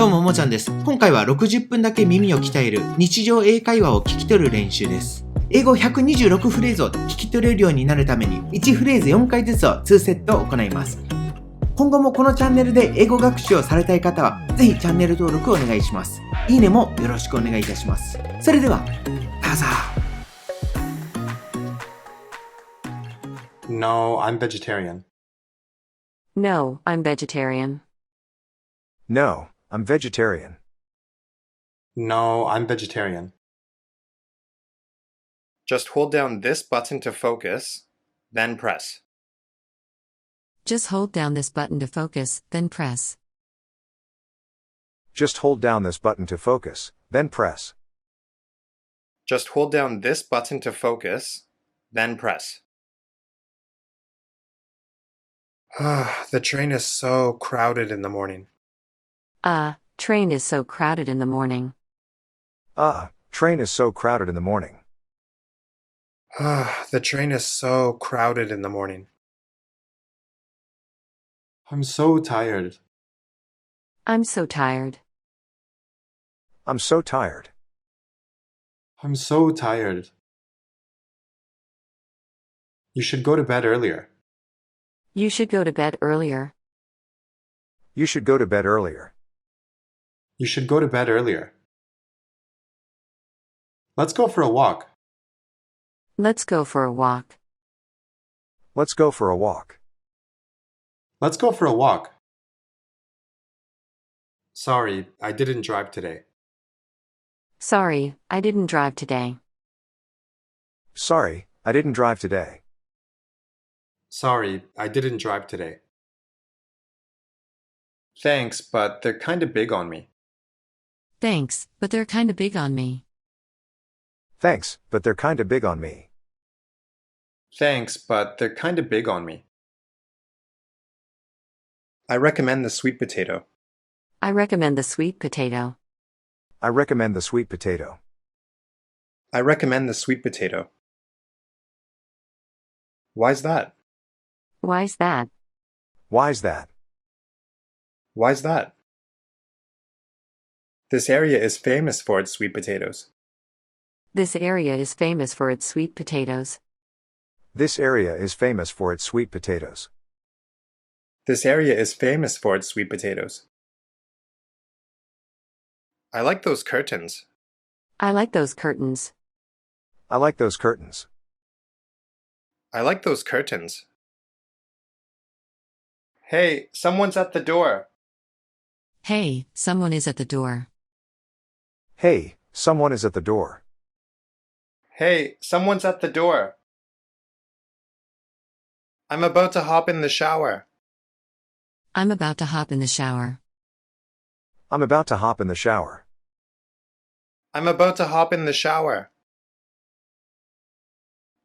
どうももちゃんです。今回は60分だけ耳を鍛える日常英会話を聞き取る練習です。英語126フレーズを聞き取れるようになるために1フレーズ4回ずつを2セット行います。今後もこのチャンネルで英語学習をされたい方はぜひチャンネル登録をお願いします。いいねもよろしくお願いいたします。それではどうぞ。 No, I'm vegetarian. No, I'm vegetarian. No, I'm vegetarian. No, I'm vegetarian. Just hold down this button to focus, then press. Just hold down this button to focus, then press. Just hold down this button to focus, then press. Just hold down this button to focus, then press. The train is so crowded in the morning. Train is so crowded in the morning. Train is so crowded in the morning. The train is so crowded in the morning. I'm so tired. I'm so tired. I'm so tired. I'm so tired. You should go to bed earlier. You should go to bed earlier. You should go to bed earlier. You should go to bed earlier. Let's go for a walk. Let's go for a walk. Let's go for a walk. Let's go for a walk. Sorry, I didn't drive today. Sorry, I didn't drive today. Sorry, I didn't drive today. Sorry, I didn't drive today. Thanks, but they're kind of big on me. Thanks, but they're kinda big on me. Thanks, but they're kinda big on me. Thanks, but they're kind of big on me. I recommend the sweet potato. I recommend the sweet potato. I recommend the sweet potato. I recommend the sweet potato. Why's that? Why's that? Why's that? Why's that? This area is famous for its sweet potatoes. This area is famous for its sweet potatoes. This area is famous for its sweet potatoes. This area is famous for its sweet potatoes. I like those curtains. I like those curtains. I like those curtains. I like those curtains. Hey, someone's at the door. Hey, someone is at the door. Hey, someone is at the door. Hey, someone's at the door. I'm about to hop in the shower. I'm about to hop in the shower. I'm about to hop in the shower. I'm about to hop in the shower.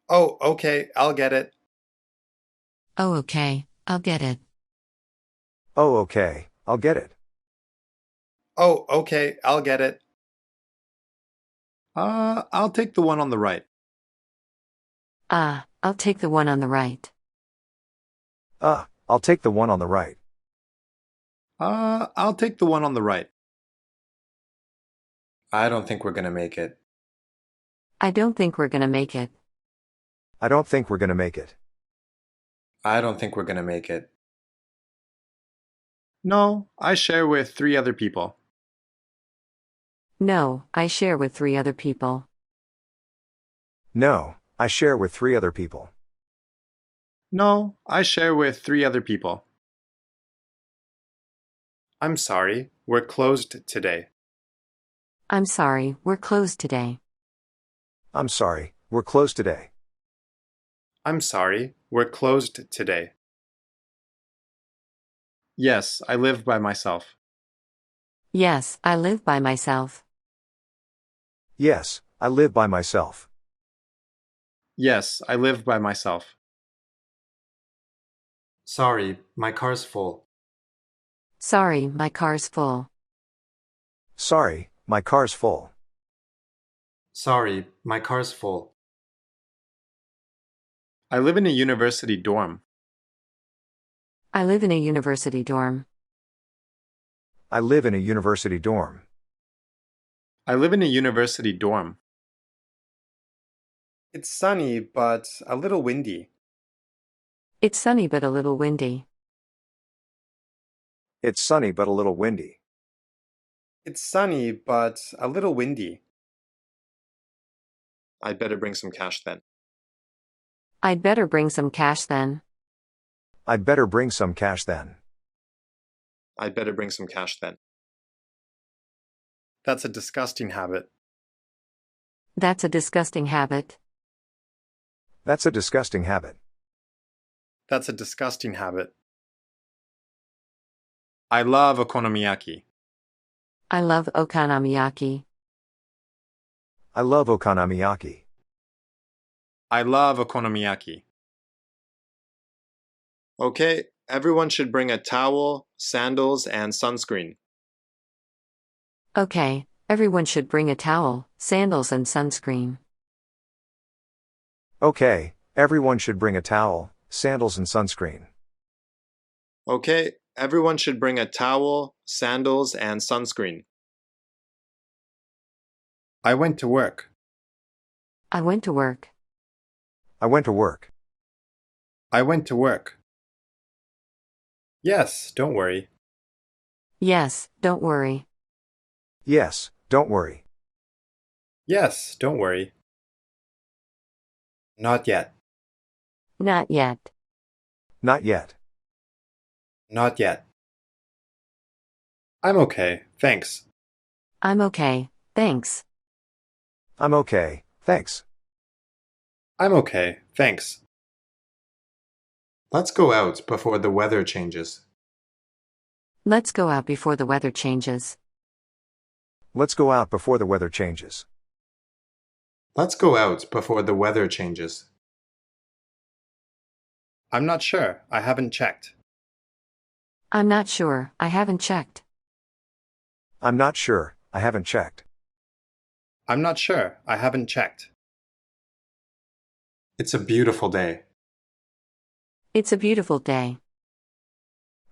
Oh, okay, I'll get it. Oh, okay, I'll get it. Oh, okay, I'll get it. Oh, okay, I'll get it. I'll take the one on the right. I'll take the one on the right. I'll take the one on the right. I'll take the one on the right. I don't think we're gonna make it. I don't think we're gonna make it. I don't think we're gonna make it. I don't think we're gonna make it. No, I share with 3 other people. No, I share with 3 other people. No, I share with 3 other people. No, I share with 3 other people. I'm sorry, we're closed today. I'm sorry, we're closed today. I'm sorry, we're closed today. I'm sorry, we're closed today. Yes, I live by myself. Yes, I live by myself. Yes, I live by myself. Yes, I live by myself. Sorry, my car's full. Sorry, my car's full. Sorry, my car's full. Sorry, my car's full. I live in a university dorm. I live in a university dorm. I live in a university dorm. I live in a university dorm. It's sunny, but a little windy. It's sunny but a little windy. It's sunny but a little windy. It's sunny, but a little windy. I'd better bring some cash then. I'd better bring some cash then. I'd better bring some cash then. I'd better bring some cash then. That's a disgusting habit. That's a disgusting habit. That's a disgusting habit. That's a disgusting habit. I love okonomiyaki. I love okonomiyaki. I love okonomiyaki. I love okonomiyaki. Okay, everyone should bring a towel, sandals, and sunscreen. Okay, everyone should bring a towel, sandals, and sunscreen. Okay, everyone should bring a towel, sandals, and sunscreen. Okay, everyone should bring a towel, sandals, and sunscreen. I went to work. I went to work. I went to work. I went to work. Yes, don't worry. Yes, don't worry. Yes, don't worry. Yes, don't worry. Not yet. Not yet. Not yet. Not yet. I'm okay, thanks. I'm okay, thanks. I'm okay, thanks. I'm okay, thanks. Let's go out before the weather changes. Let's go out before the weather changes. Let's go out before the weather changes. Let's go out before the weather changes. I'm not sure, I haven't checked. I'm not sure, I haven't checked. I'm not sure, I haven't checked. I'm not sure, I haven't checked. It's a beautiful day. It's a beautiful day.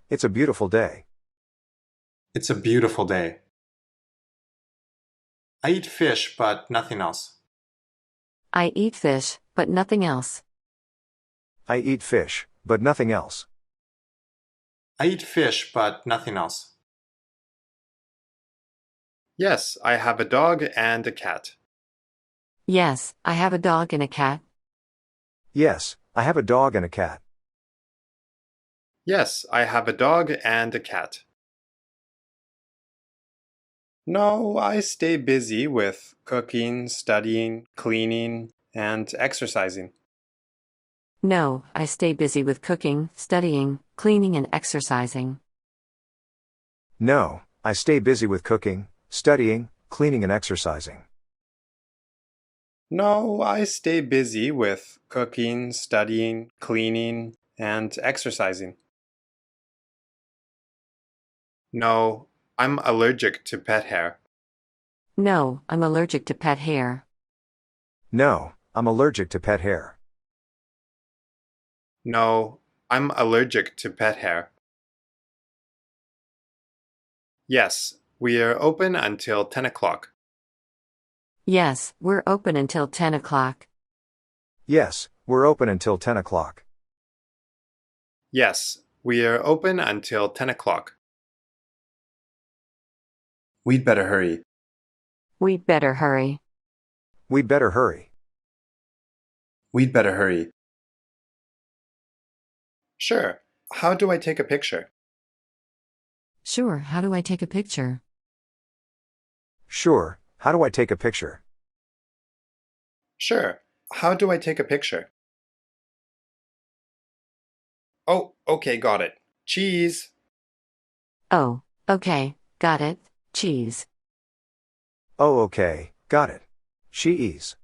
It's a beautiful day. It's a beautiful day. I eat fish, but nothing else. I eat fish, but nothing else. I eat fish, but nothing else. I eat fish, but nothing else. Yes, I have a dog and a cat. Yes, I have a dog and a cat. Yes, I have a dog and a cat. Yes, I have a dog and a cat. No, I stay busy with cooking, studying, cleaning, and exercising. No, I stay busy with cooking, studying, cleaning, and exercising. No, I stay busy with cooking, studying, cleaning, and exercising. No, I stay busy with cooking, studying, cleaning, and exercising. No, I'm allergic to pet hair. No, I'm allergic to pet hair. No, I'm allergic to pet hair. No, I'm allergic to pet hair. Yes, we are open until 10 o'clock. Yes, we're open until 10 o'clock. Yes, we're open until 10 o'clock. Yes, we are open until 10 o'clock. We'd better hurry. We'd better hurry. We'd better hurry. We'd better hurry. Sure. How do I take a picture? Sure, how do I take a picture? Sure, how do I take a picture? Sure. How do I take a picture? Oh, okay, got it. Cheese. Oh, okay, got it. Cheese. Oh, okay, got it. Cheese.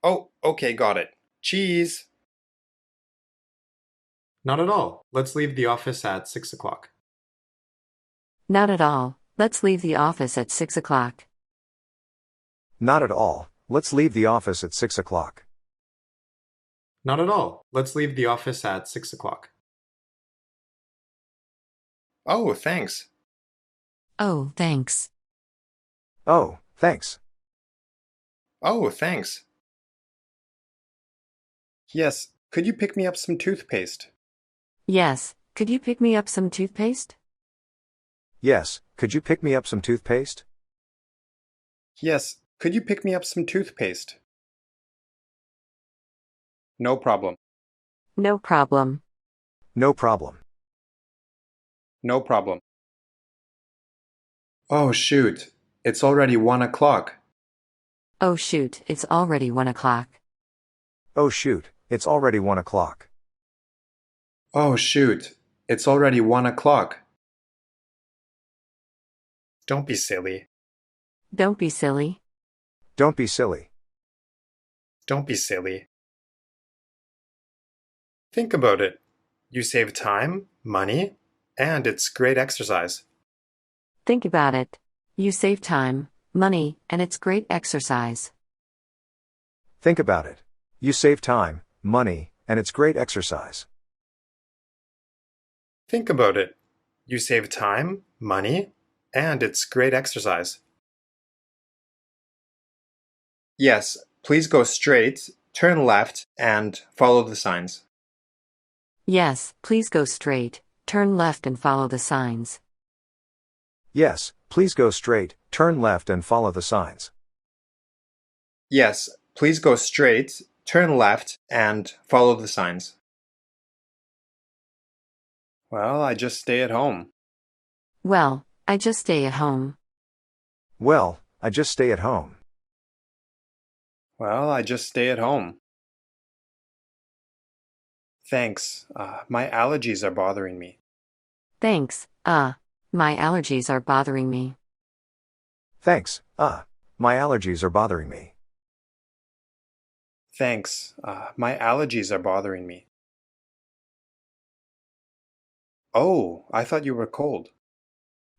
Oh, okay, got it. Cheese. Not at all. Let's leave the office at 6 o'clock. Not at all. Let's leave the office at 6 o'clock. Not at all. Let's leave the office at 6 o'clock. Not at all. Let's leave the office at 6 o'clock. Oh, thanks. Oh, thanks. Oh, thanks. Oh, thanks. Yes, could you pick me up some toothpaste? Yes, could you pick me up some toothpaste? Yes, could you pick me up some toothpaste? Yes, could you pick me up some toothpaste? No problem. No problem. No problem. No problem. Oh, shoot. It's already 1 o'clock. Oh shoot, it's already 1 o'clock. Oh shoot, it's already 1 o'clock. Oh, shoot. It's already 1 o'clock. Don't be silly. Don't be silly. Don't be silly. Don't be silly. Think about it. You save time, money, and it's great exercise. Think about it. You save time, money, and it's great exercise. Think about it. You save time, money, and it's great exercise. Think about it. You save time, money, and it's great exercise. Yes, please go straight, turn left, and follow the signs. Yes, please go straight, turn left and follow the signs. Yes, please go straight, turn left and follow the signs. Yes, please go straight, turn left, and follow the signs. Well, I just stay at home. Well, I just stay at home. Well, I just stay at home. Well, I just stay at home. Thanks. My allergies are bothering me. Thanks, my allergies are bothering me. Thanks, my allergies are bothering me. Thanks. My allergies are bothering me. Oh, I thought you were cold.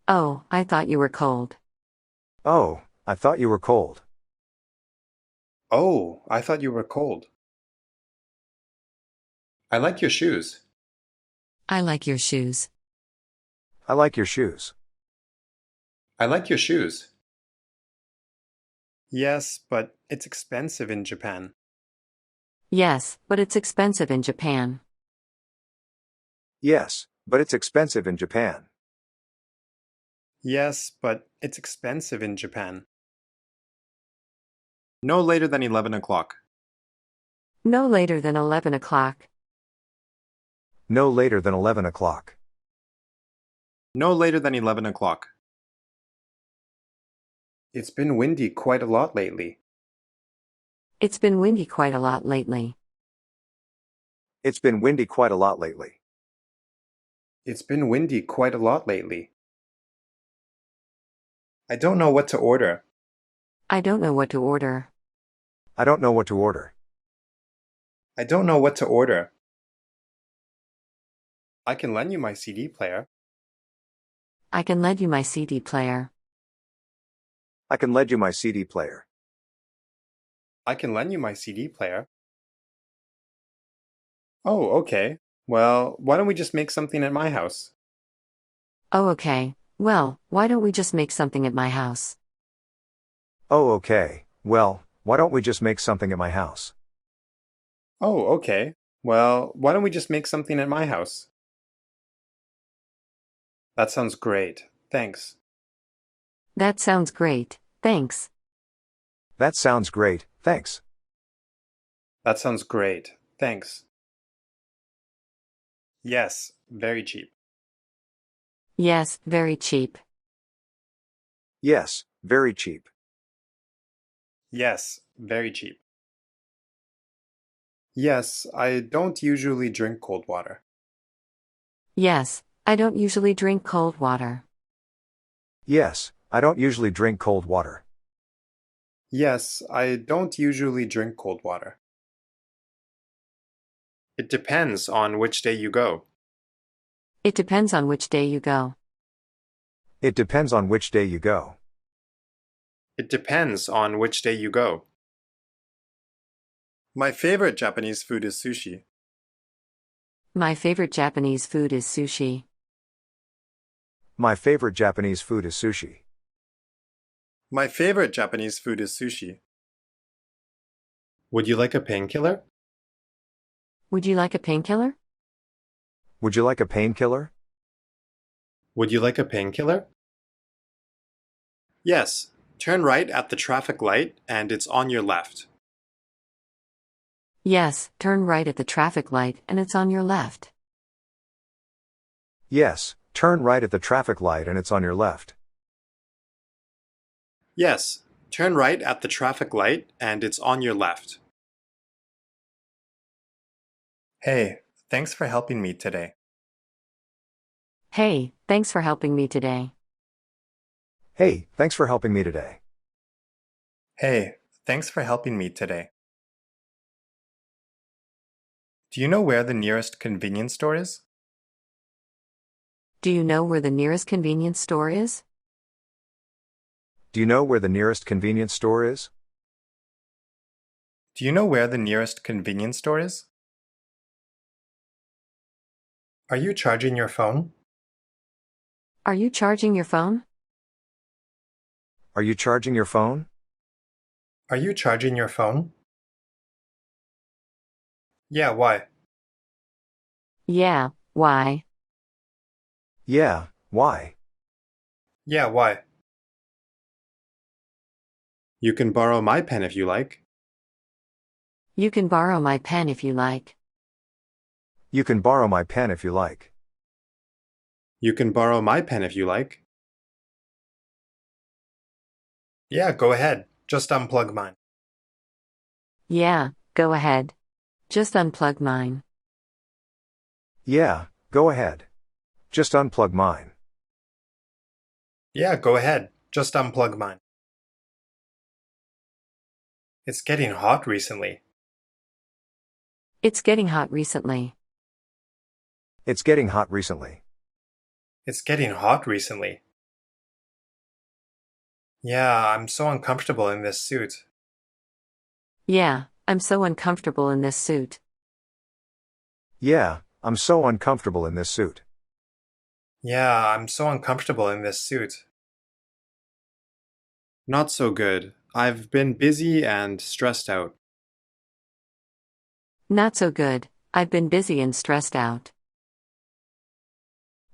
Oh, I thought you were cold. Oh, I thought you were cold. Oh, I thought you were cold. I like your shoes. I like your shoes. I like your shoes. I like your shoes. Yes, but it's expensive in Japan. Yes, but it's expensive in Japan. Yes, but it's expensive in Japan. Yes, but it's expensive in Japan. No later than 11 o'clock. No later than 11 o'clock. No later than 11 o'clock. No later than 11 o'clock. It's been windy quite a lot lately. It's been windy quite a lot lately. It's been windy quite a lot lately. It's been windy quite a lot lately. I don't know what to order. I don't know what to order. I don't know what to order. I don't know what to order. I can lend you my CD player. I can lend you my CD player. I can lend you my CD player. I can lend you my CD player. Oh, okay. Well, why don't we just make something at my house? Oh, okay. Well, why don't we just make something at my house? Oh, okay. Well, why don't we just make something at my house? Oh, okay. Well, why don't we just make something at my house? That sounds great. Thanks. That sounds great, thanks. That sounds great, thanks. That sounds great. Thanks. Yes, very cheap. Yes, very cheap. Yes, very cheap. Yes, very cheap. Yes, I don't usually drink cold water. Yes, I don't usually drink cold water. Yes, I don't usually drink cold water. Yes, I don't usually drink cold water. It depends on which day you go. It depends on which day you go. It depends on which day you go. It depends on which day you go. My favorite Japanese food is sushi. My favorite Japanese food is sushi. My favorite Japanese food is sushi. My favorite Japanese food is sushi. Would you like a painkiller? Would you like a painkiller? Would you like a painkiller? Would you like a painkiller? Yes, turn right at the traffic light and it's on your left. Yes, turn right at the traffic light and it's on your left. Yes, turn right at the traffic light and it's on your left. Yes, turn right at the traffic light and it's on your left. Hey, thanks for helping me today. Hey, thanks for helping me today. Hey, thanks for helping me today. Hey, thanks for helping me today. Do you know where the nearest convenience store is? Do you know where the nearest convenience store is? Do you know where the nearest convenience store is? Do you know where the nearest convenience store is? Are you charging your phone? Are you charging your phone? Are you charging your phone? Are you charging your phone? Yeah, why? Yeah, why? Yeah, why? Yeah, why? You can borrow my pen if you like. You can borrow my pen if you like. You can borrow my pen if you like. You can borrow my pen if you like. Yeah, go ahead. Just unplug mine. Yeah, go ahead. Just unplug mine. Yeah, go ahead. Just unplug mine. Yeah, go ahead. Just unplug mine. It's getting hot recently. It's getting hot recently. It's getting hot recently. It's getting hot recently. Yeah, I'm so uncomfortable in this suit. Yeah, I'm so uncomfortable in this suit. Yeah, I'm so uncomfortable in this suit. Yeah, I'm so uncomfortable in this suit. Not so good. I've been busy and stressed out. Not so good. I've been busy and stressed out.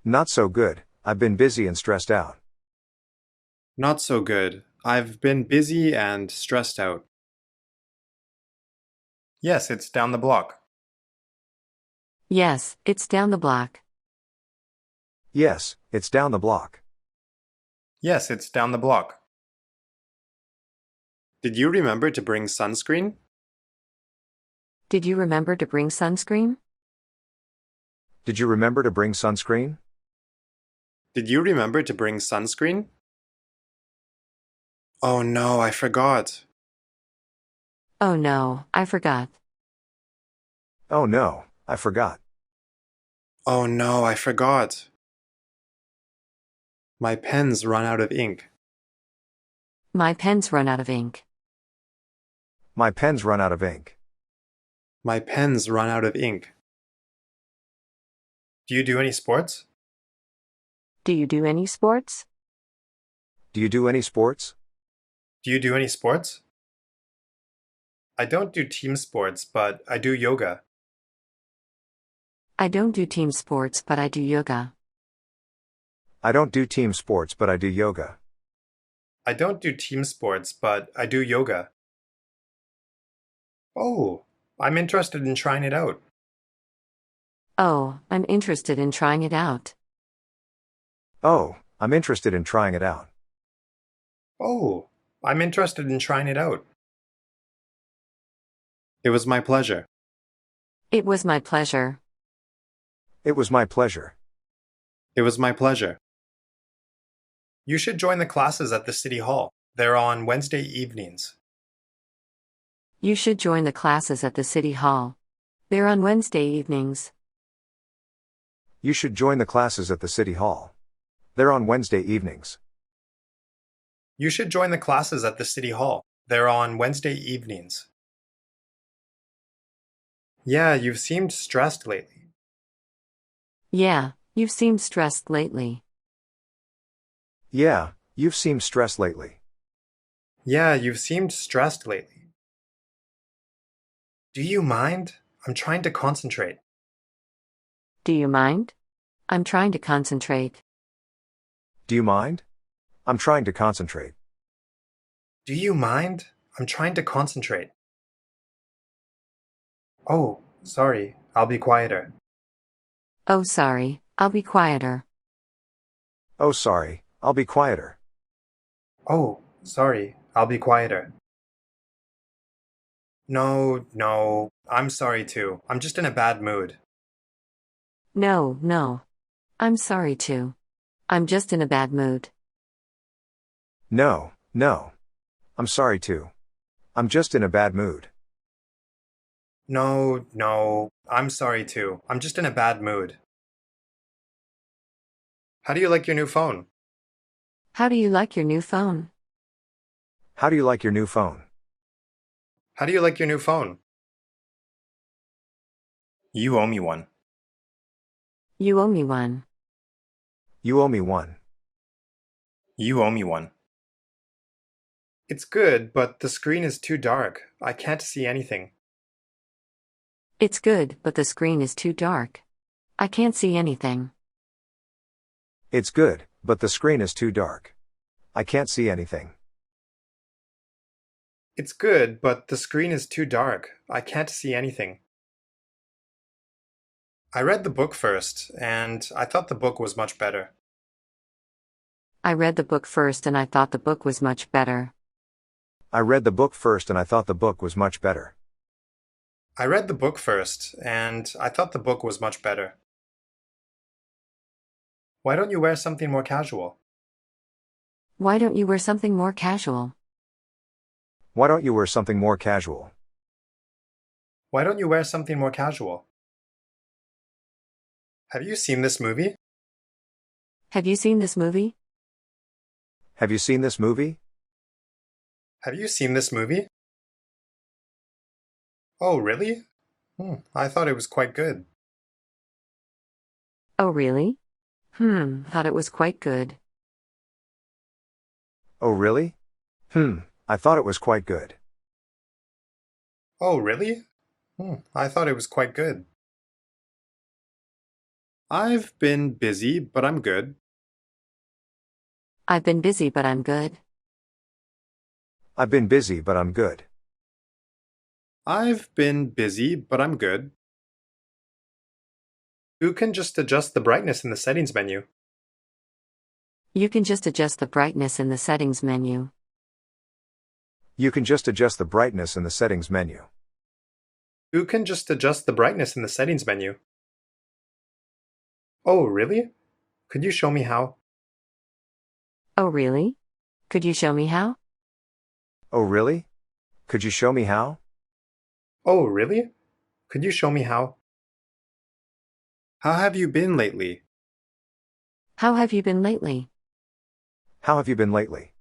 Not so good. I've been busy and stressed out. Not so good. I've been busy and stressed out. Yes, it's down the block. Yes, it's down the block. Yes, it's down the block. Yes, it's down the block. Did you remember to bring sunscreen? Did you remember to bring sunscreen? Did you remember to bring sunscreen? Did you remember to bring sunscreen? Oh no, I forgot. Oh no, I forgot. Oh no, I forgot. Oh no, I forgot. My pen's run out of ink. My pen's run out of ink. My pen's run out of ink. My pen's run out of ink. Do you do any sports? Do you do any sports? Do you do any sports? Do you do any sports? I don't do team sports, but I do yoga. I don't do team sports, but I do yoga. I don't do team sports, but I do yoga. I don't do team sports, but I do yoga. Oh, I'm interested in trying it out. Oh, I'm interested in trying it out. Oh, I'm interested in trying it out. Oh, I'm interested in trying it out. It was my pleasure. It was my pleasure. It was my pleasure. It was my pleasure. You should join the classes at the City Hall. They're on Wednesday evenings. You should join the classes at the City Hall. They're on Wednesday evenings. You should join the classes at the City Hall. They're on Wednesday evenings. You should join the classes at the City Hall. They're on Wednesday evenings. Yeah, you've seemed stressed lately. Yeah, you've seemed stressed lately. Yeah, you've seemed stressed lately. Yeah, you've seemed stressed lately. Do you mind? I'm trying to concentrate. Do you mind? I'm trying to concentrate. Do you mind? I'm trying to concentrate. Do you mind? I'm trying to concentrate. Oh, sorry. I'll be quieter. Oh, sorry, I'll be quieter. Oh, sorry, I'll be quieter. Oh, sorry. I'll be quieter. No, I'm sorry too. I'm just in a bad mood. No. I'm sorry too. I'm just in a bad mood. No. I'm sorry too. I'm just in a bad mood. No, I'm sorry too. I'm just in a bad mood. How do you like your new phone? How do you like your new phone? How do you like your new phone? How do you like your new phone? You owe me one. You owe me one. You owe me one. You owe me one. It's good, but the screen is too dark. I can't see anything. It's good, but the screen is too dark. I can't see anything. It's good, but the screen is too dark. I can't see anything. It's good, but the screen is too dark. I can't see anything. I read the book first, and I thought the book was much better. I read the book first and I thought the book was much better. I read the book first and I thought the book was much better. I read the book first, and I thought the book was much better. Why don't you wear something more casual? Why don't you wear something more casual? Why don't you wear something more casual? Why don't you wear something more casual? Have you seen this movie? Have you seen this movie? Have you seen this movie? Have you seen this movie? Oh, really? I thought it was quite good. Oh, really? Thought it was quite good. Oh, really? I thought it was quite good. Oh, really? I thought it was quite good. I've been busy, but I'm good. I've been busy, but I'm good. I've been busy, but I'm good. I've been busy, but I'm good. You can just adjust the brightness in the settings menu. You can just adjust the brightness in the settings menu. You can just adjust the brightness in the settings menu. You can just adjust the brightness in the settings menu. Oh, really? Could you show me how? Oh, really? Could you show me how? Oh, really? Could you show me how? Oh, really? Could you show me how? How have you been lately? How have you been lately? How have you been lately?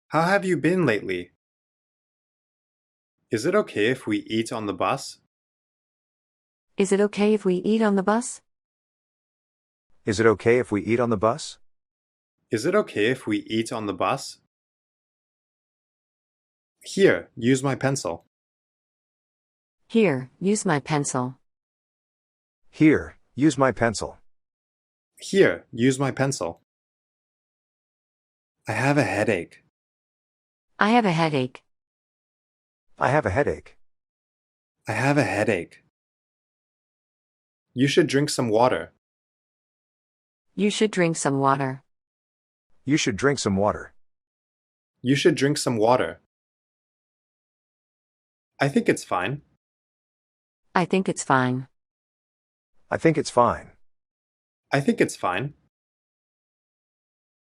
How have you been lately? Is it okay if we eat on the bus? Is it okay if we eat on the bus? Is it okay if we eat on the bus? Is it okay if we eat on the bus? Here, use my pencil. Here, use my pencil. Here, use my pencil. Here, use my pencil. I have a headache. I have a headache. I have a headache. I have a headache. You should drink some water. You should drink some water. You should drink some water. You should drink some water. I think it's fine. I think it's fine. I think it's fine. I think it's fine.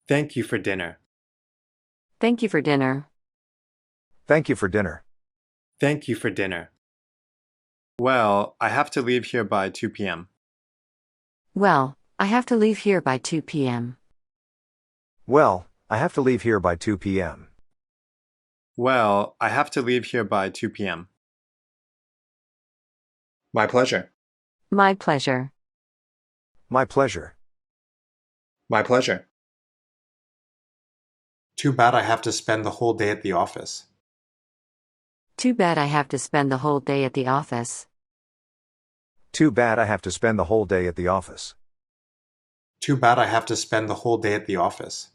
Thank you for dinner. Thank you for dinner. Thank you for dinner. Thank you for dinner. Well, I have to leave here by 2 p.m. Well, I have to leave here by 2 p.m. Well, I have to leave here by 2 p.m. Well, I have to leave here by 2 p.m. My pleasure. My pleasure. My pleasure. My pleasure. Too bad I have to spend the whole day at the office. Too bad I have to spend the whole day at the office. Too bad I have to spend the whole day at the office. Too bad I have to spend the whole day at the office.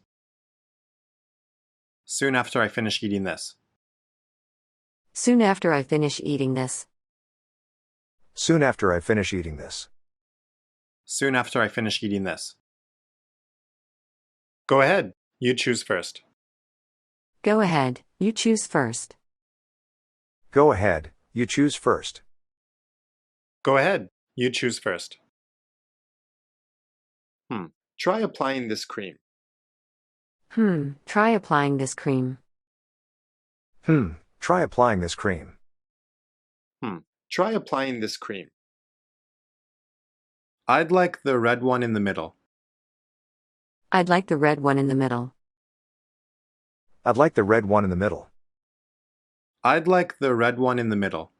Soon after I finish eating this. Soon after I finish eating this. Soon after I finish eating this. Soon after I finish eating this. Go ahead. You choose first. Go ahead, you choose first. Go ahead, you choose first. Go ahead. You choose first. Try applying this cream. Try applying this cream. Try applying this cream. Try applying this cream. I'd like the red one in the middle. I'd like the red one in the middle. I'd like the red one in the middle. I'd like the red one in the middle.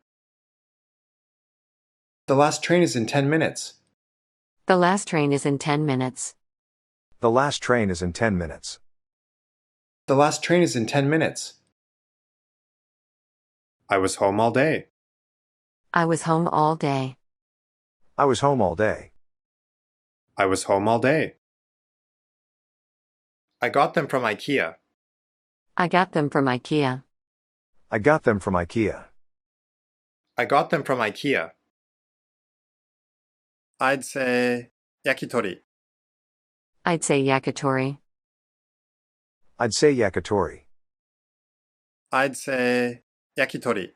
The last train is in 10 minutes. The last train is in 10 minutes. The last train is in 10 minutes. The last train is in 10 minutes. I was home all day. I was home all day. I was home all day. I was home all day. I got them from IKEA. I got them from IKEA. I got them from IKEA. I got them from IKEA. I'd say yakitori. I'd say yakitori. I'd say yakitori. I'd say yakitori.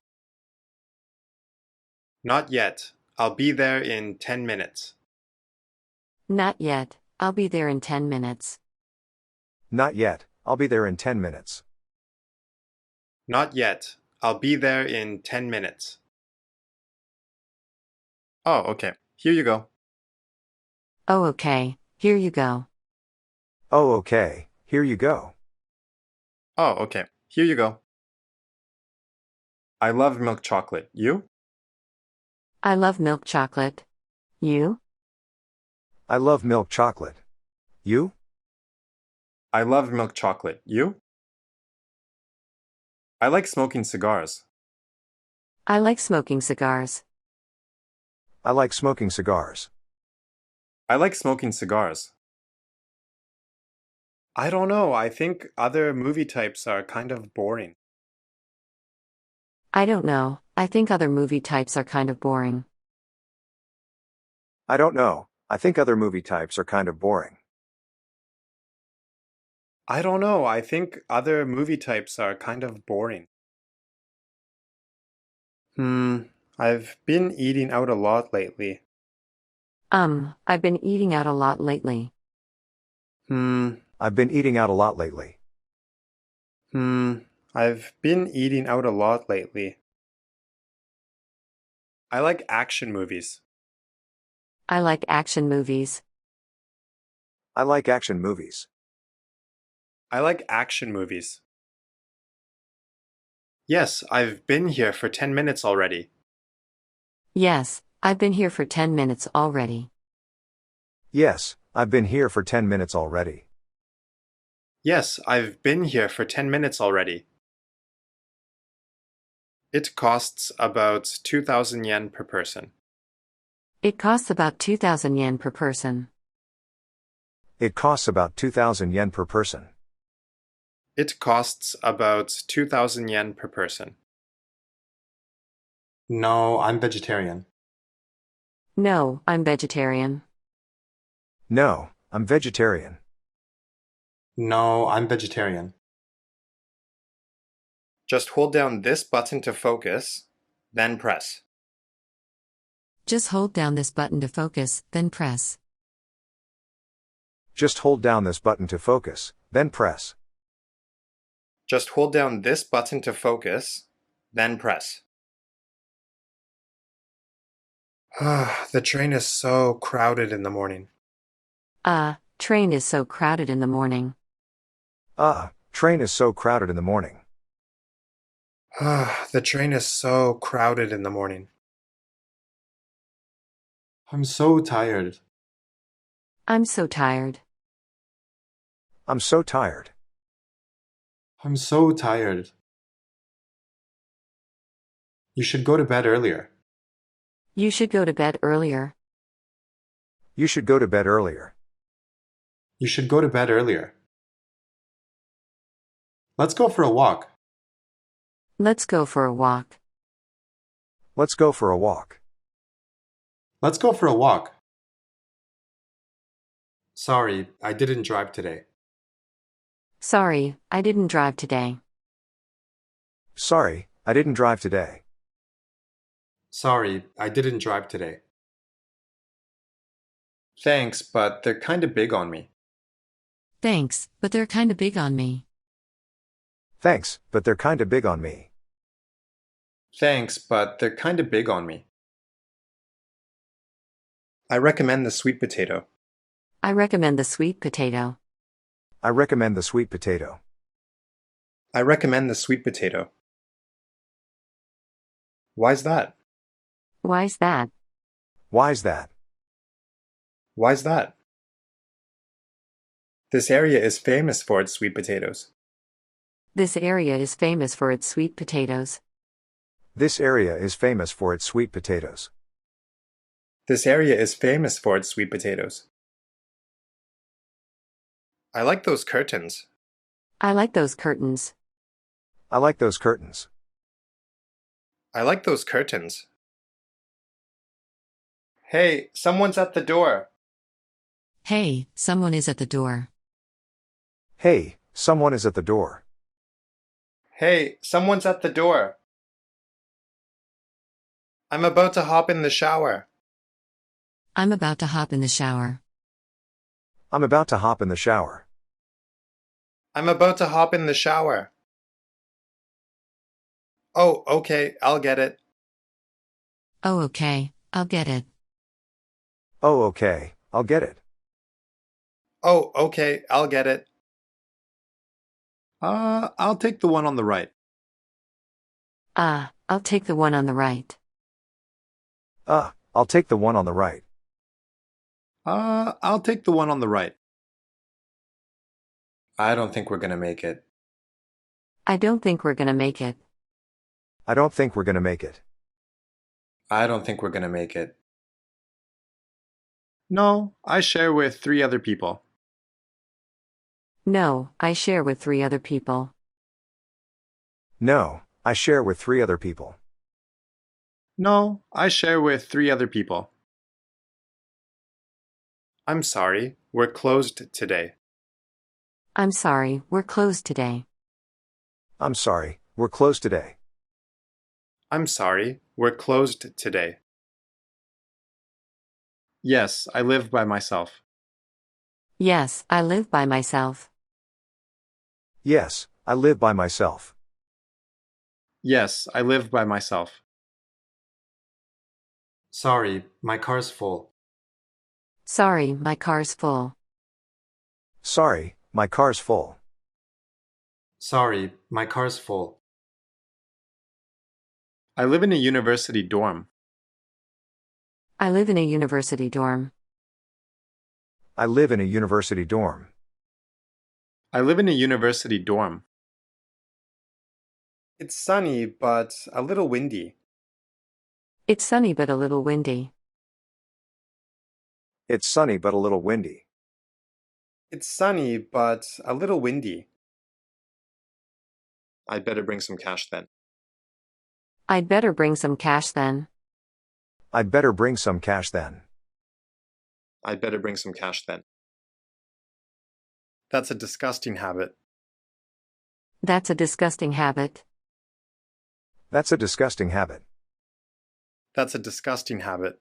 Not yet. I'll be there in 10 minutes. Not yet. I'll be there in 10 minutes. Not yet. I'll be there in 10 minutes. Not yet. I'll be there in 10 minutes. Oh, okay. Here you go. Oh, okay. Here you go. Oh, okay. Here you go. Oh, okay. Here you go. I love milk chocolate. You? I love milk chocolate. You? I love milk chocolate. You? I love milk chocolate. You? I like smoking cigars. I like smoking cigars. I like smoking cigars. I like smoking cigars. I don't know. I think other movie types are kind of boring. I don't know. I think other movie types are kind of boring. I don't know. I think other movie types are kind of boring. I don't know. I think other movie types are kind of boring. I've been eating out a lot lately. I've been eating out a lot lately. I've been eating out a lot lately. I've been eating out a lot lately. I like action movies. I like action movies. I like action movies. I like action movies. Yes, I've been here for 10 minutes already. Yes, I've been here for 10 minutes already. Yes, I've been here for 10 minutes already. Yes, I've been here for 10 minutes already. It costs about 2,000 yen per person. It costs about 2,000 yen per person. It costs about 2,000 yen per person. It costs about 2,000 yen per person. No, I'm vegetarian. No, I'm vegetarian. No, I'm vegetarian. No, I'm vegetarian. Just hold down this button to focus, then press. Just hold down this button to focus, then press. Just hold down this button to focus, then press. Just hold down this button to focus, then press. The train is so crowded in the morning. Train is so crowded in the morning. Train is so crowded in the morning. The train is so crowded in the morning. I'm so tired. I'm so tired. I'm so tired. I'm so tired. You should go to bed earlier. You should go to bed earlier. You should go to bed earlier. You should go to bed earlier. Let's go for a walk. Let's go for a walk. Let's go for a walk. Let's go for a walk. Sorry, I didn't drive today. Sorry, I didn't drive today. Sorry, I didn't drive today. Sorry, I didn't drive today. Thanks, but they're kind of big on me. Thanks, but they're kinda big on me. Thanks, but they're kinda big on me. Thanks, but they're kind of big on me. I recommend the sweet potato. I recommend the sweet potato. I recommend the sweet potato. I recommend the sweet potato. Why's that? Why's that? Why's that? Why's that? This area is famous for its sweet potatoes. This area is famous for its sweet potatoes. This area is famous for its sweet potatoes. This area is famous for its sweet potatoes. I like those curtains. I like those curtains. I like those curtains. I like those curtains. Hey, someone's at the door. Hey, someone is at the door. Hey, someone is at the door. Hey, someone's at the door. I'm about to hop in the shower. I'm about to hop in the shower. I'm about to hop in the shower. I'm about to hop in the shower. Oh, okay, I'll get it. Oh, okay, I'll get it. Oh, okay, I'll get it. Oh, okay, I'll get it. I'll take the one on the right. I'll take the one on the right. I'll take the one on the right. I'll take the one on the right. I don't think we're gonna make it. I don't think we're gonna make it. I don't think we're gonna make it. I don't think we're gonna make it. No, I share with 3 other people. No, I share with 3 other people. No, I share with 3 other people. No, I share with 3 other people. I'm sorry, we're closed today. I'm sorry, we're closed today. I'm sorry, we're closed today. I'm sorry, we're closed today. Yes, I live by myself. Yes, I live by myself. Yes, I live by myself. Yes, I live by myself. Sorry, my car's full. Sorry, my car's full. Sorry, my car's full. Sorry, my car's full. I live in a university dorm. I live in a university dorm. I live in a university dorm. I live in a university dorm. It's sunny, but a little windy. It's sunny but a little windy. It's sunny but a little windy. It's sunny, but a little windy. I'd better bring some cash then. I'd better bring some cash then. I'd better bring some cash then. I'd better bring some cash then. That's a disgusting habit. That's a disgusting habit. That's a disgusting habit. That's a disgusting habit.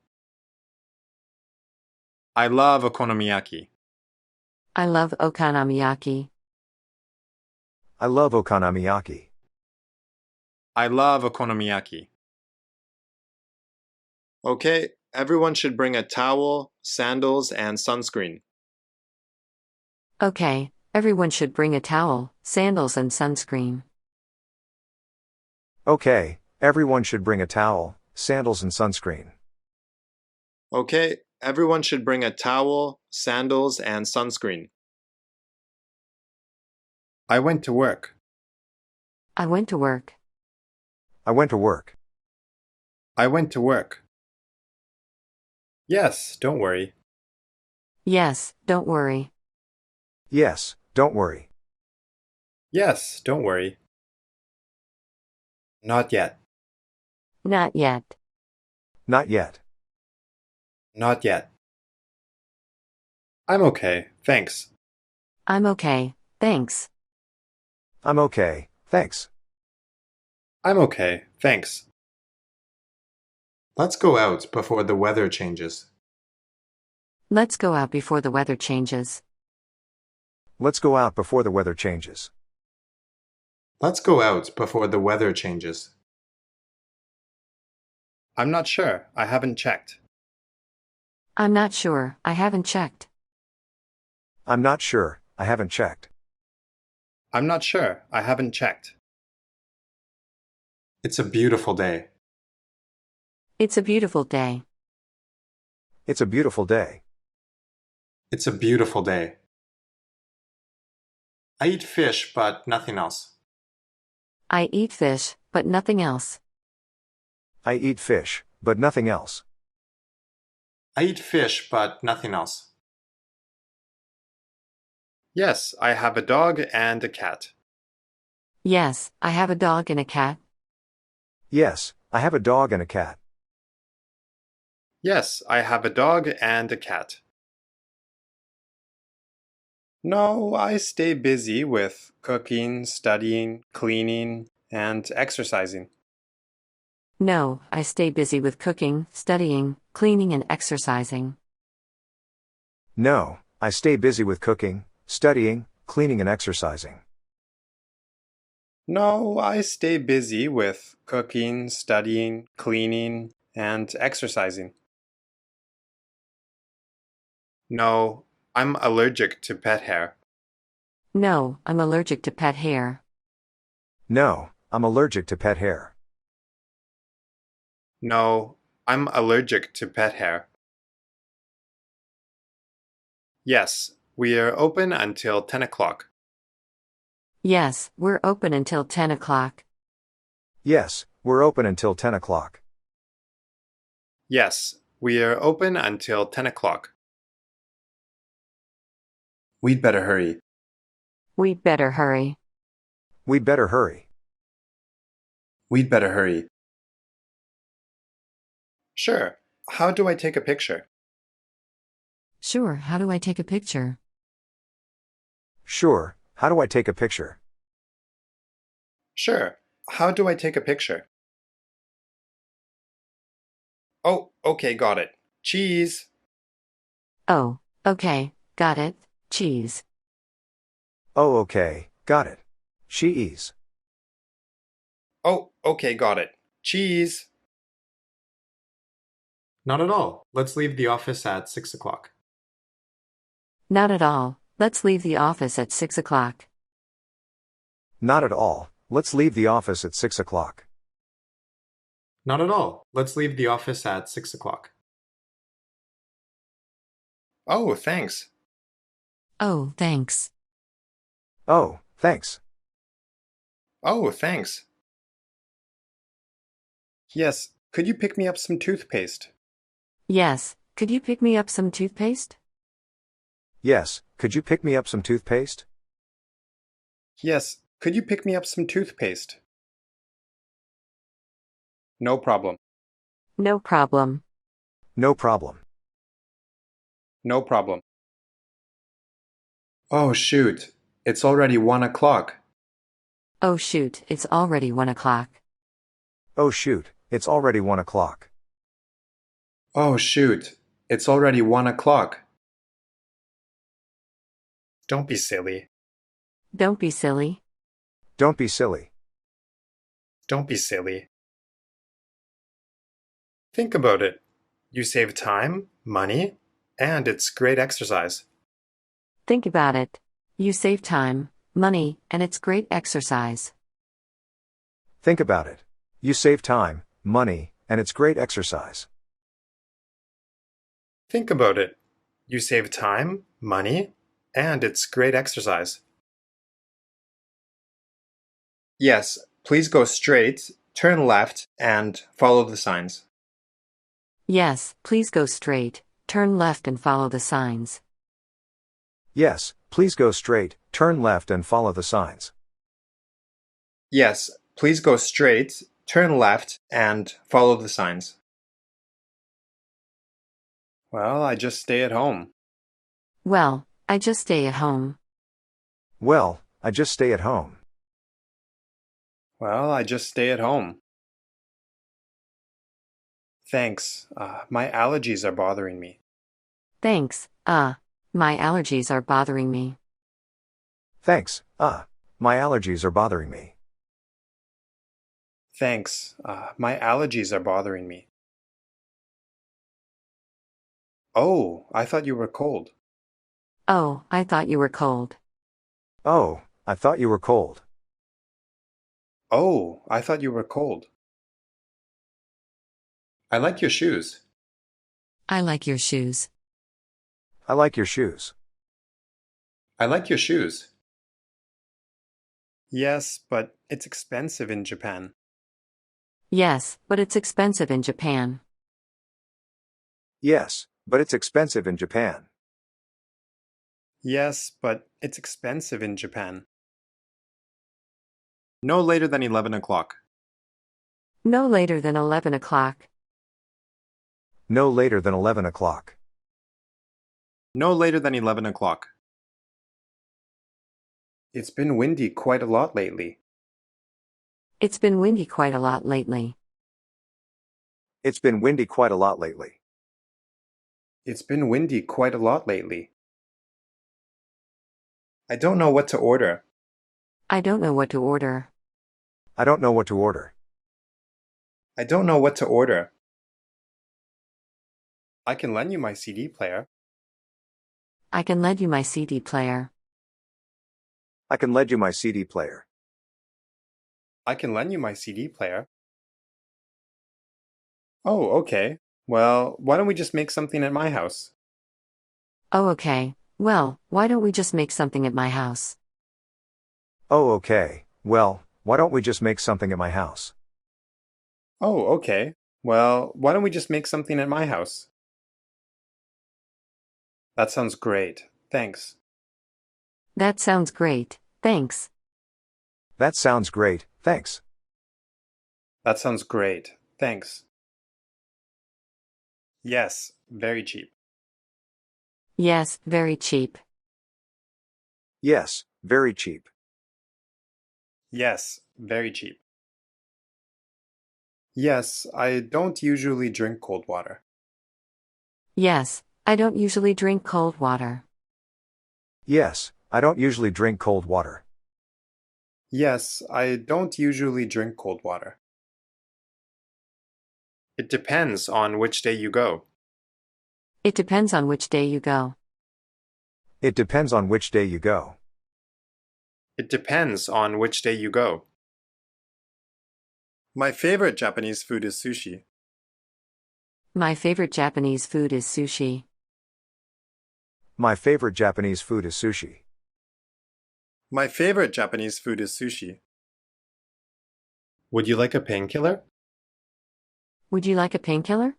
I love okonomiyaki. I love okonomiyaki. I love okonomiyaki. I love okonomiyaki. Okay, everyone should bring a towel, sandals, and sunscreen. Okay, everyone should bring a towel, sandals, and sunscreen. Okay, everyone should bring a towel, sandals, and sunscreen. Okay, everyone should bring a towel, sandals, and sunscreen. I went to work. I went to work. I went to work. I went to work. Yes, don't worry. Yes, don't worry. Yes, don't worry. Yes, don't worry. Not yet. Not yet. Not yet. Not yet. I'm okay, thanks. I'm okay, thanks. I'm okay, thanks. I'm okay, thanks. Let's go out before the weather changes. Let's go out before the weather changes. Let's go out before the weather changes. Let's go out before the weather changes. I'm not sure. I haven't checked. I'm not sure. I haven't checked. I'm not sure. I haven't checked. I'm not sure. I haven't checked. It's a beautiful day. It's a beautiful day. It's a beautiful day. It's a beautiful day. I eat fish, but nothing else. I eat fish, but nothing else. I eat fish, but nothing else. I eat fish, but nothing else. Yes, I have a dog and a cat. Yes, I have a dog and a cat. Yes, I have a dog and a cat. Yes, I have a dog and a cat. No, I stay busy with cooking, studying, cleaning, and exercising. No, I stay busy with cooking, studying, cleaning, and exercising. No, I stay busy with cooking, studying, cleaning, and exercising. No, I stay busy with cooking, studying, cleaning, and exercising. No, I'm allergic to pet hair. No, I'm allergic to pet hair. No, I'm allergic to pet hair. No, I'm allergic to pet hair. Yes, we are open until 10 o'clock. Yes, we're open until 10 o'clock. Yes, we're open until 10 o'clock. Yes, we are open until 10 o'clock. We'd better hurry. We'd better hurry. We'd better hurry. We'd better hurry. Sure. How do I take a picture? Sure, how do I take a picture? Sure, how do I take a picture? Sure. How do I take a picture? Oh, okay, got it. Cheese. Oh, okay, got it. Cheese. Oh, okay, got it. Cheese. Oh, okay, got it. Cheese. Not at all. Let's leave the office at 6 o'clock. Not at all. Let's leave the office at 6 o'clock. Not at all. Let's leave the office at 6 o'clock. Not at all. Let's leave the office at 6 o'clock. Oh, thanks. Oh, thanks. Oh, thanks. Oh, thanks. Yes, could you pick me up some toothpaste? Yes, could you pick me up some toothpaste? Yes, could you pick me up some toothpaste? Yes, could you pick me up some toothpaste? No problem. No problem. No problem. No problem. Oh, shoot. It's already 1 o'clock. Oh shoot, it's already 1 o'clock. Oh shoot, it's already 1 o'clock. Oh, shoot. It's already 1 o'clock. Don't be silly. Don't be silly. Don't be silly. Don't be silly. Think about it. You save time, money, and it's great exercise. Think about it. You save time, money, and it's great exercise. Think about it. You save time, money, and it's great exercise. Think about it. You save time, money, and it's great exercise. Yes, please go straight, turn left, and follow the signs. Yes, please go straight, turn left and follow the signs. Yes, please go straight, turn left and follow the signs. Yes, please go straight, turn left, and follow the signs. Well, I just stay at home. Well, I just stay at home. Well, I just stay at home. Well, I just stay at home. Thanks. My allergies are bothering me. Thanks, my allergies are bothering me. Thanks, my allergies are bothering me. Thanks. My allergies are bothering me. Oh, I thought you were cold. Oh, I thought you were cold. Oh, I thought you were cold. Oh, I thought you were cold. I like your shoes. I like your shoes. I like your shoes. I like your shoes. Yes, but it's expensive in Japan. Yes, but it's expensive in Japan. Yes, but it's expensive in Japan. Yes, but it's expensive in Japan. No later than 11 o'clock. No later than 11 o'clock. No later than 11 o'clock. No later than 11 o'clock. It's been windy quite a lot lately. It's been windy quite a lot lately. It's been windy quite a lot lately. It's been windy quite a lot lately. I don't know what to order. I don't know what to order. I don't know what to order. I don't know what to order. I can lend you my CD player. I can lend you my CD player. I can lend you my CD player. I can lend you my CD player. Oh, okay. Well, why don't we just make something at my house? Oh, okay. Well, why don't we just make something at my house? Oh, okay. Well, why don't we just make something at my house? Oh, okay. Well, why don't we just make something at my house? That sounds great. Thanks. That sounds great, thanks. That sounds great, thanks. That sounds great. Thanks. Yes, very cheap. Yes, very cheap. Yes, very cheap. Yes, very cheap. Yes, I don't usually drink cold water. Yes, I don't usually drink cold water. Yes, I don't usually drink cold water. Yes, I don't usually drink cold water. It depends on which day you go. It depends on which day you go. It depends on which day you go. It depends on which day you go. My favorite Japanese food is sushi. My favorite Japanese food is sushi. My favorite Japanese food is sushi. My favorite Japanese food is sushi. Would you like a painkiller? Would you like a painkiller?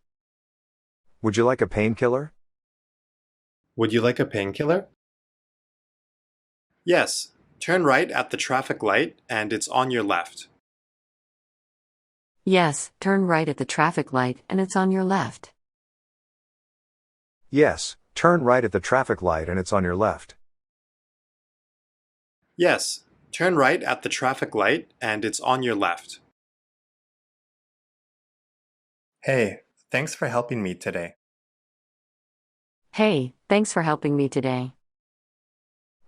Would you like a painkiller? Would you like a painkiller? Yes, turn right at the traffic light and it's on your left. Yes, turn right at the traffic light and it's on your left. Yes, turn right at the traffic light and it's on your left. Yes, turn right at the traffic light and it's on your left. Hey, thanks for helping me today. Hey, thanks for helping me today.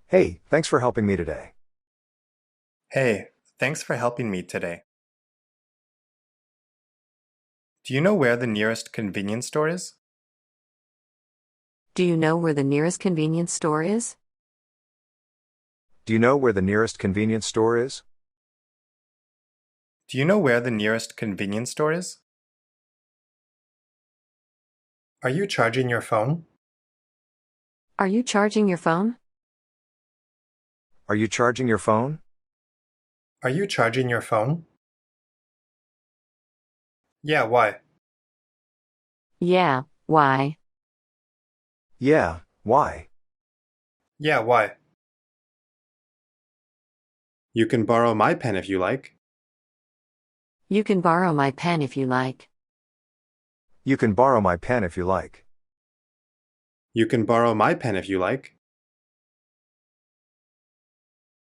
Hey, thanks for helping me today. Hey, thanks for helping me today. Do you know where the nearest convenience store is? Do you know where the nearest convenience store is? Do you know where the nearest convenience store is? Do you know where the nearest convenience store is? Are you charging your phone? Are you charging your phone? Are you charging your phone? Are you charging your phone? Yeah, why? Yeah, why? Yeah, why? Yeah, why? You can borrow my pen if you like. You can borrow my pen if you like. You can borrow my pen if you like. You can borrow my pen if you like.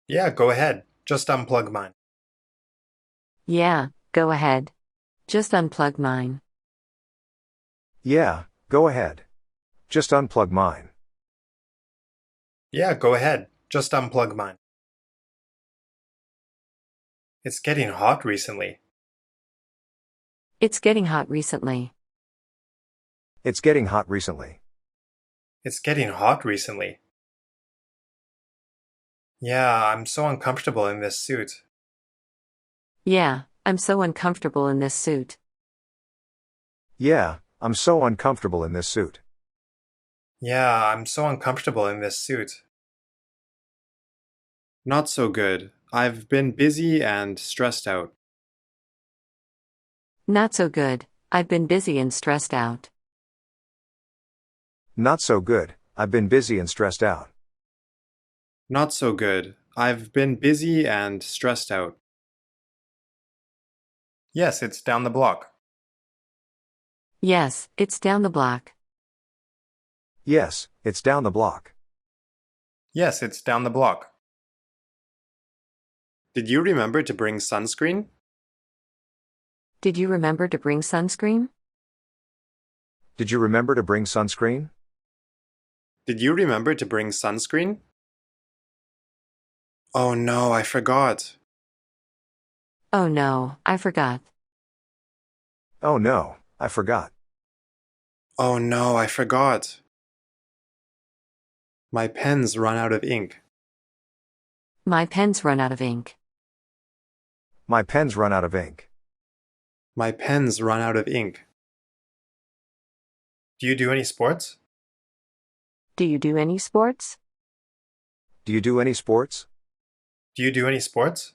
Yeah, go ahead. Just unplug mine. Yeah, go ahead. Just unplug mine. Yeah, go ahead. Just unplug mine. Yeah, go ahead. Just unplug mine. It's getting hot recently. It's getting hot recently. It's getting hot recently. It's getting hot recently. Yeah, I'm so uncomfortable in this suit. Yeah, I'm so uncomfortable in this suit. Yeah, I'm so uncomfortable in this suit. Yeah, I'm so uncomfortable in this suit. Not so good. I've been busy and stressed out. Not so good. I've been busy and stressed out. Not so good. I've been busy and stressed out. Not so good. I've been busy and stressed out. Yes, it's down the block. Yes, it's down the block. Yes, it's down the block. Yes, it's down the block. Did you remember to bring sunscreen? Did you remember to bring sunscreen? Did you remember to bring sunscreen? Did you remember to bring sunscreen? Oh no, I forgot. Oh no, I forgot. Oh no, I forgot. Oh no, I forgot. My pen's run out of ink. My pen's run out of ink. My pen's run out of ink. My pen's run out of ink. Do you do any sports? Do you do any sports? Do you do any sports? Do you do any sports?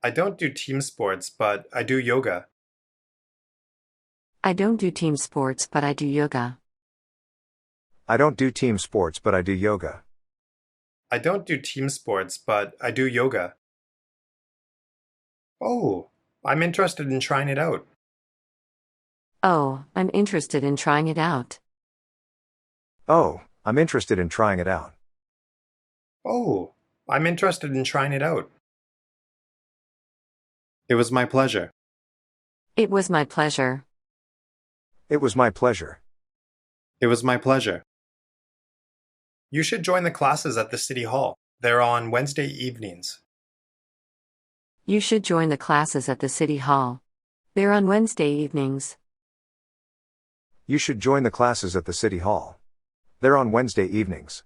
I don't do team sports, but I do yoga. I don't do team sports, but I do yoga. I don't do team sports, but I do yoga. I don't do team sports, but I do yoga. Oh, I'm interested in trying it out. Oh, I'm interested in trying it out. Oh, I'm interested in trying it out. Oh, I'm interested in trying it out. It was my pleasure. It was my pleasure. It was my pleasure. It was my pleasure. You should join the classes at the City Hall. They're on Wednesday evenings. You should join the classes at the City Hall. They're on Wednesday evenings. You should join the classes at the City Hall. They're on Wednesday evenings.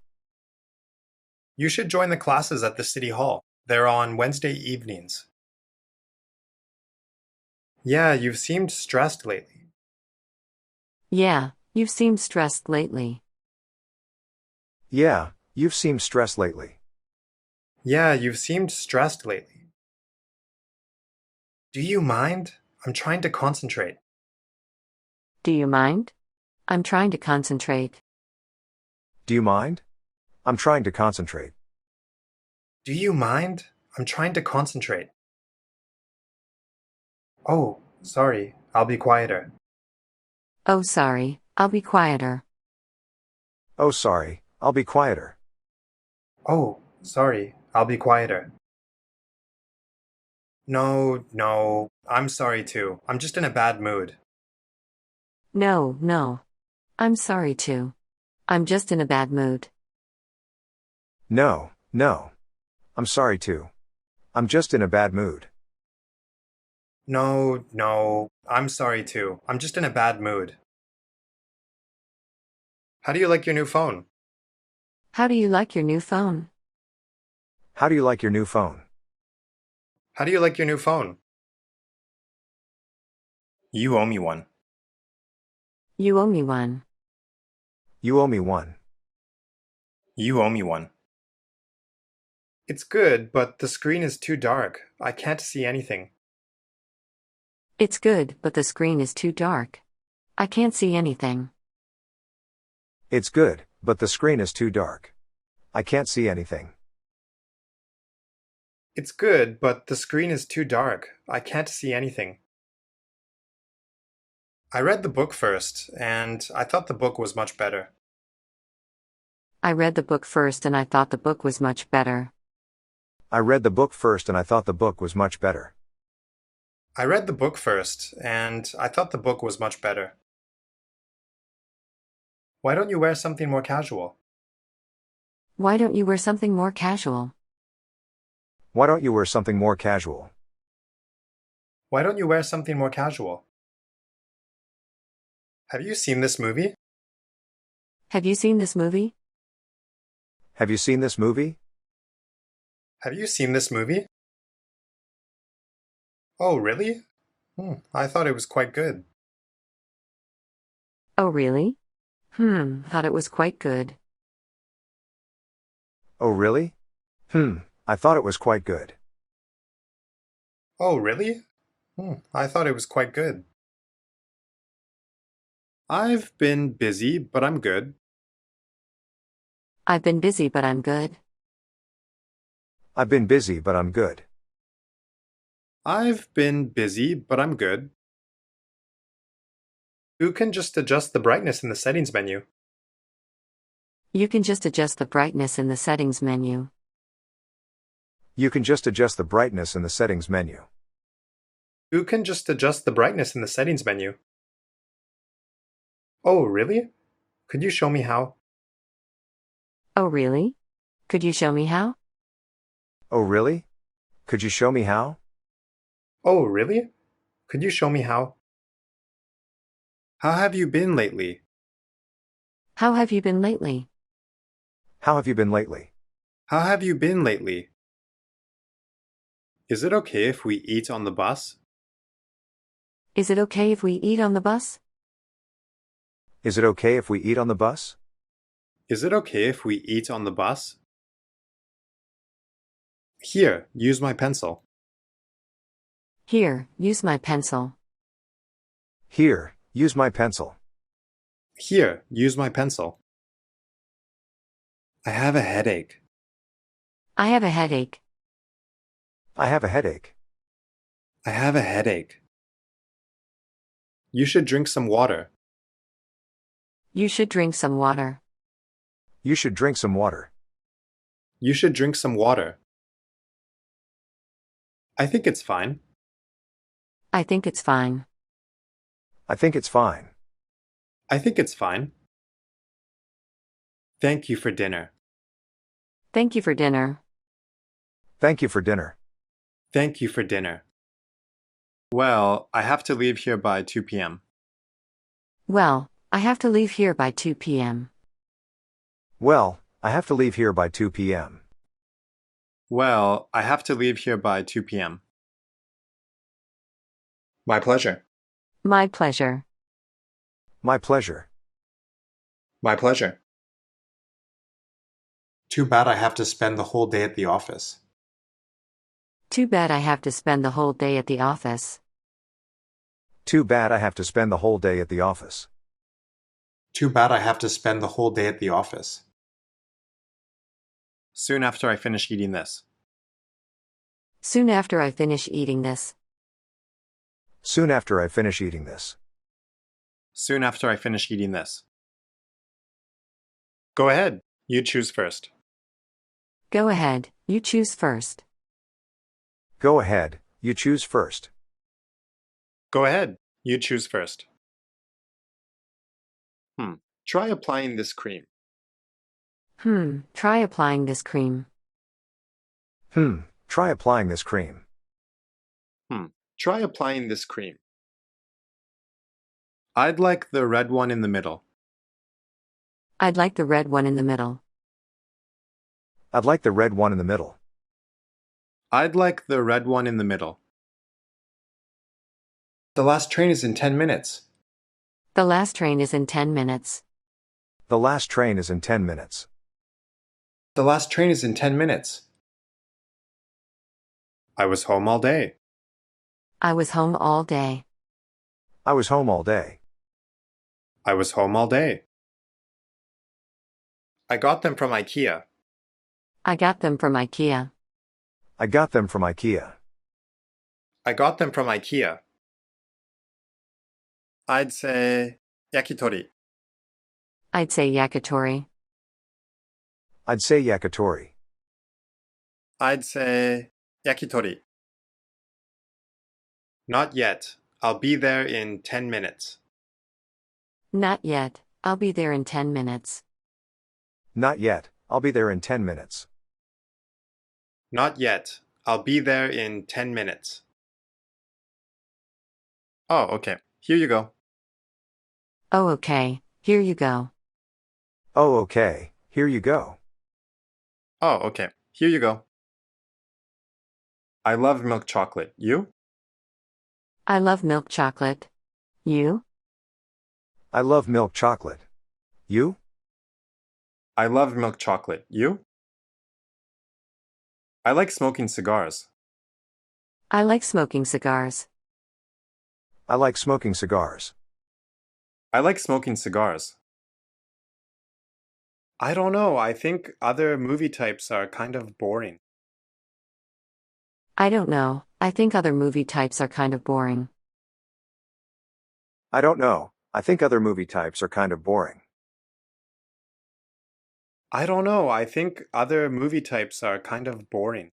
You should join the classes at the City Hall. They're on Wednesday evenings. Yeah, you've seemed stressed lately. Yeah, you've seemed stressed lately. Yeah, you've seemed stressed lately. Yeah, you've seemed stressed lately. Do you mind? I'm trying to concentrate. Do you mind? I'm trying to concentrate. Do you mind? I'm trying to concentrate. Do you mind? I'm trying to concentrate. Oh, sorry. I'll be quieter. Oh, sorry, I'll be quieter. Oh, sorry, I'll be quieter. Oh, sorry. I'll be quieter. No, I'm sorry too. I'm just in a bad mood. No. I'm sorry too. I'm just in a bad mood. No. I'm sorry too. I'm just in a bad mood. No, I'm sorry too. I'm just in a bad mood. How do you like your new phone? How do you like your new phone? How do you like your new phone? How do you like your new phone? You owe me one. You owe me one. You owe me one. You owe me one. It's good, but the screen is too dark. I can't see anything. It's good, but the screen is too dark. I can't see anything. It's good, but the screen is too dark. I can't see anything. It's good, but the screen is too dark. I can't see anything. I read the book first, and I thought the book was much better. I read the book first and I thought the book was much better. I read the book first and I thought the book was much better. I read the book first, and I thought the book was much better. Why don't you wear something more casual? Why don't you wear something more casual? Why don't you wear something more casual? Why don't you wear something more casual? Have you seen this movie? Have you seen this movie? Have you seen this movie? Have you seen this movie? Oh, really? I thought it was quite good. Oh, really? Thought it was quite good. Oh, really? I thought it was quite good. Oh, really? I thought it was quite good. I've been busy, but I'm good. I've been busy, but I'm good. I've been busy, but I'm good. I've been busy, but I'm good. You can just adjust the brightness in the settings menu. You can just adjust the brightness in the settings menu. You can just adjust the brightness in the settings menu. You can just adjust the brightness in the settings menu. Oh, really? Could you show me how? Oh, really? Could you show me how? Oh, really? Could you show me how? Oh, really? Could you show me how? How have you been lately? How have you been lately? How have you been lately? How have you been lately? Is it okay if we eat on the bus? Is it okay if we eat on the bus? Is it okay if we eat on the bus? Is it okay if we eat on the bus? Here, use my pencil. Here, use my pencil. Here, use my pencil. Here, use my pencil. I have a headache. I have a headache. I have a headache. I have a headache. You should drink some water. You should drink some water. You should drink some water. You should drink some water. I think it's fine. I think it's fine. I think it's fine. I think it's fine. Thank you for dinner. Thank you for dinner. Thank you for dinner. Thank you for dinner. Well, I have to leave here by 2 p.m. Well, I have to leave here by 2 p.m. Well, I have to leave here by 2 p.m. Well, I have to leave here by 2 p.m. My pleasure. My pleasure. My pleasure. My pleasure. Too bad I have to spend the whole day at the office. Too bad I have to spend the whole day at the office. Too bad I have to spend the whole day at the office. Too bad I have to spend the whole day at the office. Soon after I finish eating this. Soon after I finish eating this. Soon after I finish eating this. Soon after I finish eating this. Go ahead. You choose first. Go ahead, you choose first. Go ahead, you choose first. Go ahead. You choose first. Try applying this cream. Try applying this cream. Try applying this cream. Try applying this cream. I'd like the red one in the middle. I'd like the red one in the middle. I'd like the red one in the middle. I'd like the red one in the middle. The last train is in 10 minutes. The last train is in 10 minutes. The last train is in 10 minutes. The last train is in 10 minutes. I was home all day. I was home all day. I was home all day. I was home all day. I got them from IKEA. I got them from IKEA. I got them from IKEA. I got them from IKEA. I'd say yakitori. I'd say yakitori. I'd say yakitori. I'd say yakitori. Not yet. I'll be there in 10 minutes. Not yet. I'll be there in 10 minutes. Not yet. I'll be there in 10 minutes. Not yet. I'll be there in 10 minutes. Oh, okay. Here you go. Oh, okay. Here you go. Oh, okay. Here you go. Oh, okay. Here you go. I love milk chocolate. You? I love milk chocolate. You? I love milk chocolate. You? I love milk chocolate. You? I like smoking cigars. I like smoking cigars. I like smoking cigars. I like smoking cigars. I don't know. I think other movie types are kind of boring. I don't know. I think other movie types are kind of boring. I don't know. I think other movie types are kind of boring. I don't know. I think other movie types are kind of boring.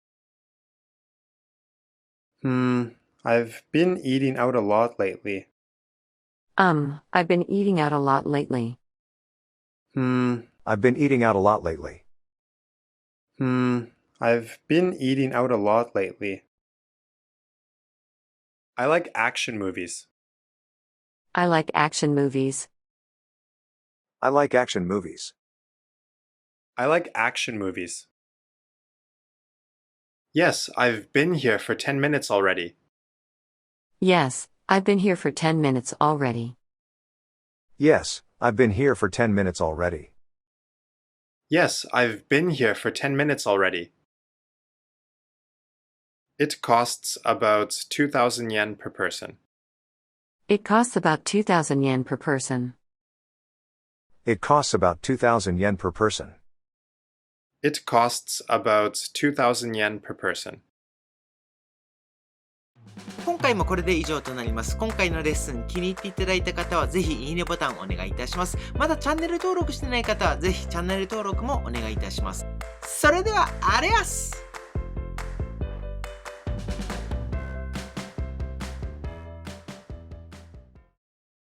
I've been eating out a lot lately. I've been eating out a lot lately. I've been eating out a lot lately. I've been eating out a lot lately. I like action movies. I like action movies. I like action movies. I like action movies. Yes, I've been here for 10 minutes already. Yes, I've been here for 10 minutes already. Yes, I've been here for 10 minutes already. Yes, I've been here for 10 minutes already. It costs about 2,000 yen per person. It costs about 2,000 yen per person. It costs about 2,000 yen per person. It costs about 2,000 yen per person. 今回もこれで以上となります。今回のレッスン気に入っていただいた方はぜひいいねボタンをお願いいたします。まだチャンネル登録してない方はぜひチャンネル登録もお願いいたします。それではあれやす。